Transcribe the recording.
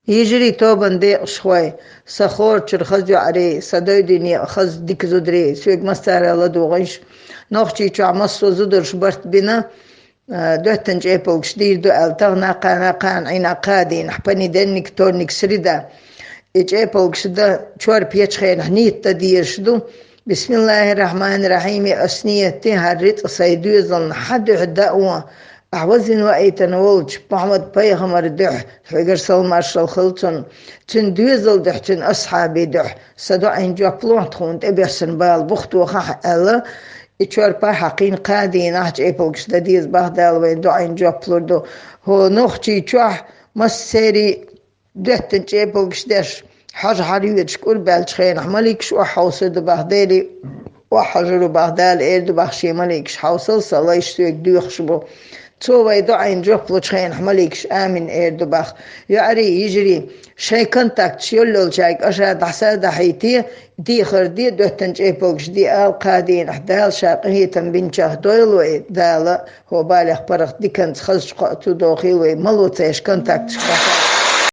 يجري توبن دي شوي سخور تشرخز عري سدوي دنيا خز ديك زدري سويق مستار الله دوغيش نوخشي تشع مصو زدر شبرت بنا دوتن جيبل شدير دو التغنا قان عينا قادين حبني دنك تونك سريدا جيبل شدا شوار بيتش خير هنيت تدير شدو بسم الله الرحمن الرحيم أسنيتي هريت صيدو ظن حد دعوة أحوزن وأيتن ولج محمد بيغمر دح حجر سلم أشرل خلطن تن دوزل دح تن أصحابي دح صدو عين جاكلون تخون تبيحسن بال بخت وخح ألا إتشار با حقين قادين أحج إيبلغش داديز بغدال وين دو عين جاكلور دو هو نوختي تشوح مسيري دهتن إيبلغش داش حاج حريوت شكول بالشخين حماليكش وحوصد بغدالي وحجر بغدال إيردو بخشي ماليكش حوصل صلاة يشتوك دوخشبو تو ويدو عين جوب لوشخين حماليكش آمن إيردو بخ يعري يجري شي كونتاكت شيولو الشايك أشاد حساد حيتي دي خردي دوتن جيبوكش دي آل قادين أحدال شاقهي تنبين دويل ويدالا هو بالغ برخ دي كانت خزش قاتو دوخيل ويملو تيش كونتاكت شخص